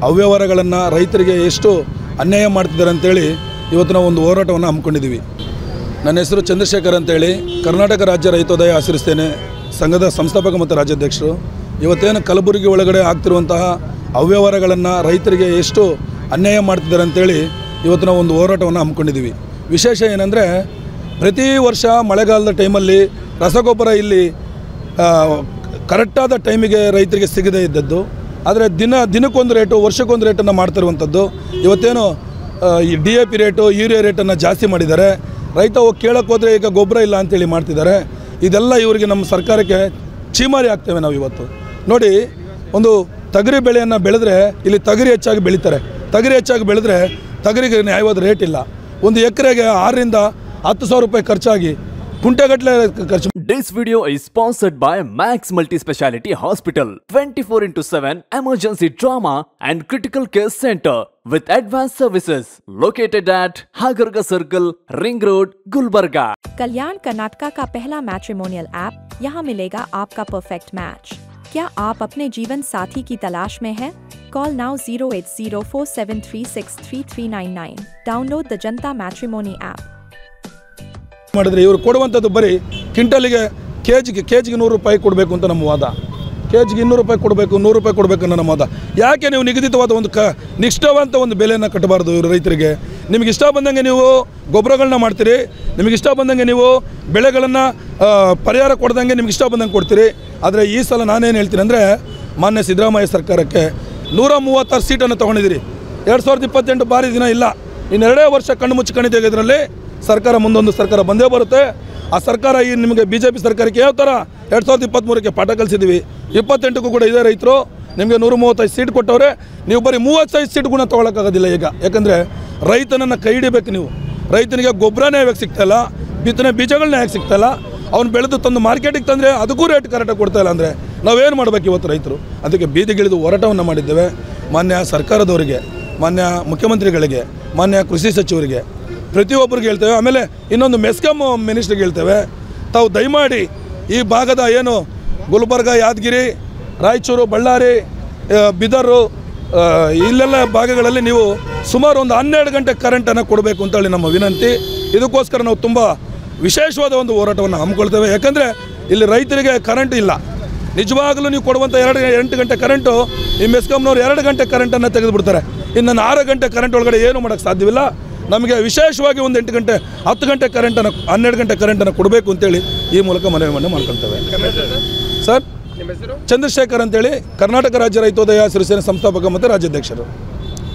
ಅವ್ಯವಹಾರಗಳನ್ನು ರೈತರಿಗೆ ಎಷ್ಟು ಅನ್ಯಾಯ ಮಾಡ್ತಿದ್ದಾರೆ ಅಂತೇಳಿ ಇವತ್ತು ನಾವು ಒಂದು ಹೋರಾಟವನ್ನು ಹಮ್ಮಿಕೊಂಡಿದ್ದೀವಿ. ನನ್ನ ಹೆಸರು ಚಂದ್ರಶೇಖರ್ ಅಂತೇಳಿ, ಕರ್ನಾಟಕ ರಾಜ್ಯ ರೈತೋದಯ ಹಸಿರು ಸೇನೆ ಸಂಘದ ಸಂಸ್ಥಾಪಕ ಮತ್ತು ರಾಜ್ಯಾಧ್ಯಕ್ಷರು. ಇವತ್ತೇನು ಕಲಬುರಗಿ ಒಳಗಡೆ ಆಗ್ತಿರುವಂತಹ ಅವ್ಯವಹಾರಗಳನ್ನು ರೈತರಿಗೆ ಎಷ್ಟು ಅನ್ಯಾಯ ಮಾಡ್ತಿದ್ದಾರೆ ಅಂತೇಳಿ ಇವತ್ತು ನಾವು ಒಂದು ಹೋರಾಟವನ್ನು ಹಮ್ಮಿಕೊಂಡಿದ್ದೀವಿ. ವಿಶೇಷ ಏನಂದರೆ, ಪ್ರತಿ ವರ್ಷ ಮಳೆಗಾಲದ ಟೈಮಲ್ಲಿ ರಸಗೊಬ್ಬರ ಇಲ್ಲಿ ಕರೆಕ್ಟಾದ ಟೈಮಿಗೆ ರೈತರಿಗೆ ಸಿಗದೇ ಇದ್ದದ್ದು, ಆದರೆ ದಿನಕ್ಕೊಂದು ರೇಟು, ವರ್ಷಕ್ಕೊಂದು ರೇಟನ್ನು ಮಾಡ್ತಿರುವಂಥದ್ದು. ಇವತ್ತೇನು ಈ DAP ರೇಟು, ಯೂರಿಯಾ ರೇಟನ್ನು ಜಾಸ್ತಿ ಮಾಡಿದ್ದಾರೆ. ರೈತ ಹೋಗಿ ಕೇಳಕ್ಕೆ ಹೋದರೆ ಈಗ ಗೊಬ್ಬರ ಇಲ್ಲ ಅಂತೇಳಿ ಮಾಡ್ತಿದ್ದಾರೆ. ಇದೆಲ್ಲ ಇವರಿಗೆ ನಮ್ಮ ಸರ್ಕಾರಕ್ಕೆ ಚೀಮಾರಿ ಆಗ್ತೇವೆ ನಾವು ಇವತ್ತು. ನೋಡಿ, ಒಂದು ತೊಗರಿ ಬೆಳೆಯನ್ನು ಬೆಳೆದ್ರೆ ಇಲ್ಲಿ ತೊಗರಿ ಹೆಚ್ಚಾಗಿ ಬೆಳೀತಾರೆ. ತೊಗರಿ ಹೆಚ್ಚಾಗಿ ಬೆಳೆದ್ರೆ ತೊಗರಿಗೆ ನ್ಯಾಯವಾದ ರೇಟ್ ಇಲ್ಲ. ಒಂದು ಎಕರೆಗೆ 6,000 ರಿಂದ 10,000 ರೂಪಾಯಿ ಖರ್ಚಾಗಿ ಕುಂಟೆಗಟ್ಟಲೆ ಖರ್ಚು. This video is sponsored by Max Multi-Speciality Hospital, 24/7 emergency trauma and critical care center with advanced services located at Hagarga Circle, Ring Road, Gulbarga. कल्याण कर्नाटका का पहला मैट्रिमोनियल ऐप, यहाँ मिलेगा आपका परफेक्ट मैच। क्या आप अपने जीवन साथी की तलाश में हैं? Call now 08047363399. Download the Janta Matrimony app. ಮಾಡಿದ್ರೆ ಇವರು ಕೊಡುವಂಥದ್ದು ಬರೀ ಕ್ವಿಂಟಲಿಗೆ ಕೆಜಿಗೆ 100 ರೂಪಾಯಿ ಕೊಡಬೇಕು ಅಂತ ನಮ್ಮ ವಾದ. ಕೆಜಿಗೆ 200 ರೂಪಾಯಿ ಕೊಡಬೇಕು, 100 ರೂಪಾಯಿ ಕೊಡಬೇಕು ಅನ್ನೋ ನಮ್ಮ ವಾದ. ಯಾಕೆ ನೀವು ನಿಗದಿತವಾದ ಒಂದು ನಿಷ್ಠವಂತ ಒಂದು ಬೆಲೆಯನ್ನು ಕಟ್ಟಬಾರ್ದು ಇವರು ರೈತರಿಗೆ? ನಿಮಗೆ ಇಷ್ಟ ಬಂದಂಗೆ ನೀವು ಗೊಬ್ಬರಗಳನ್ನ ಮಾಡ್ತೀರಿ, ನಿಮಗೆ ಇಷ್ಟ ಬಂದಂಗೆ ನೀವು ಬೆಳೆಗಳನ್ನು ಪರಿಹಾರ ಕೊಡ್ದಂಗೆ ನಿಮ್ಗೆ ಇಷ್ಟ ಬಂದಂಗೆ ಕೊಡ್ತೀರಿ. ಆದರೆ ಈ ಸಲ ನಾನೇನು ಹೇಳ್ತೀನಿ ಅಂದರೆ, ಮಾನ್ಯ ಸಿದ್ದರಾಮಯ್ಯ ಸರ್ಕಾರಕ್ಕೆ 136 ಸೀಟನ್ನು ತೊಗೊಂಡಿದ್ದೀರಿ. 2028 ಬಾರಿ ದಿನ ಇಲ್ಲ, ಇನ್ನು 2 ವರ್ಷ ಕಣ್ಣು ಮುಚ್ಚಿ ಕಣಿತೀವಿ. ಇದರಲ್ಲಿ ಸರ್ಕಾರ, ಮುಂದೊಂದು ಸರ್ಕಾರ ಬಂದೇ ಬರುತ್ತೆ. ಆ ಸರ್ಕಾರ ಈ ನಿಮಗೆ BJP ಸರ್ಕಾರಕ್ಕೆ ಯಾವ ಥರ 2023ಕ್ಕೆ ಪಾಠ ಕಲಿಸಿದ್ದೀವಿ. 28ಕ್ಕೂ ಕೂಡ ಇದೇ ರೈತರು ನಿಮಗೆ 135 ಸೀಟ್ ಕೊಟ್ಟವ್ರೆ. ನೀವು ಬರೀ 35 ಸೀಟ್ ಗುಣ ತೊಗೊಳಕ್ಕಾಗೋದಿಲ್ಲ ಈಗ. ಯಾಕಂದರೆ ರೈತನನ್ನು ಕೈ ಹಿಡಿಬೇಕು ನೀವು. ರೈತನಿಗೆ ಗೊಬ್ಬರನೇ ಯಾವಾಗ ಸಿಗ್ತಾಯಿಲ್ಲ, ಬಿತ್ತನೆ ಬೀಜಗಳನ್ನ ಯಾಕೆ ಸಿಗ್ತಾಯಿಲ್ಲ, ಅವ್ನು ಬೆಳೆದು ತಂದು ಮಾರ್ಕೆಟಿಗೆ ತಂದರೆ ಅದಕ್ಕೂ ರೇಟ್ ಕರೆಕ್ಟಾಗಿ ಕೊಡ್ತಾಯಿಲ್ಲ ಅಂದರೆ ನಾವೇನು ಮಾಡಬೇಕು ಇವತ್ತು ರೈತರು? ಅದಕ್ಕೆ ಬೀದಿಗಿಳಿದು ಹೋರಾಟವನ್ನು ಮಾಡಿದ್ದೇವೆ. ಮಾನ್ಯ ಸರ್ಕಾರದವರಿಗೆ, ಮಾನ್ಯ ಮುಖ್ಯಮಂತ್ರಿಗಳಿಗೆ, ಮಾನ್ಯ ಕೃಷಿ ಸಚಿವರಿಗೆ, ಪ್ರತಿಯೊಬ್ಬರಿಗೆ ಹೇಳ್ತೇವೆ. ಆಮೇಲೆ ಇನ್ನೊಂದು ಮೆಸ್ಕಾಂ ಮಿನಿಸ್ಟ್ರಿಗೆ ಹೇಳ್ತೇವೆ, ತಾವು ದಯಮಾಡಿ ಈ ಭಾಗದ ಏನು ಗುಲ್ಬರ್ಗ, ಯಾದಗಿರಿ, ರಾಯಚೂರು, ಬಳ್ಳಾರಿ, ಬೀದರು ಇಲ್ಲೆಲ್ಲ ಭಾಗಗಳಲ್ಲಿ ನೀವು ಸುಮಾರು ಒಂದು 12 ಗಂಟೆ ಕರೆಂಟನ್ನು ಕೊಡಬೇಕು ಅಂತೇಳಿ ನಮ್ಮ ವಿನಂತಿ. ಇದಕ್ಕೋಸ್ಕರ ನಾವು ತುಂಬ ವಿಶೇಷವಾದ ಒಂದು ಹೋರಾಟವನ್ನು ಹಮ್ಮಿಕೊಳ್ತೇವೆ. ಯಾಕಂದರೆ ಇಲ್ಲಿ ರೈತರಿಗೆ ಕರೆಂಟ್ ಇಲ್ಲ. ನಿಜವಾಗಲೂ ನೀವು ಕೊಡುವಂಥ 8 ಗಂಟೆ ಕರೆಂಟು ಈ ಮೆಸ್ಕಾಂನವ್ರು 2 ಗಂಟೆ ಕರೆಂಟನ್ನು ತೆಗೆದುಬಿಡ್ತಾರೆ. ಇನ್ನು 6 ಗಂಟೆ ಕರೆಂಟ್ ಒಳಗಡೆ ಏನು ಮಾಡೋಕ್ಕೆ ಸಾಧ್ಯವಿಲ್ಲ. ನಮಗೆ ವಿಶೇಷವಾಗಿ ಒಂದು 8 ಗಂಟೆ 10 ಗಂಟೆ ಕರೆಂಟನ್ನು 12 ಗಂಟೆ ಕರೆಂಟನ್ನು ಕೊಡಬೇಕು ಅಂತೇಳಿ ಈ ಮೂಲಕ ಮನವಿಯನ್ನು ಮಾಡ್ಕೊಳ್ತೇವೆ. ಸರ್, ಚಂದ್ರಶೇಖರ್ ಅಂತೇಳಿ, ಕರ್ನಾಟಕ ರಾಜ್ಯ ರೈತೋದಯ ಹಸಿರು ಸೇನೆ ಸಂಸ್ಥಾಪಕ ಮತ್ತು ರಾಜ್ಯಾಧ್ಯಕ್ಷರು.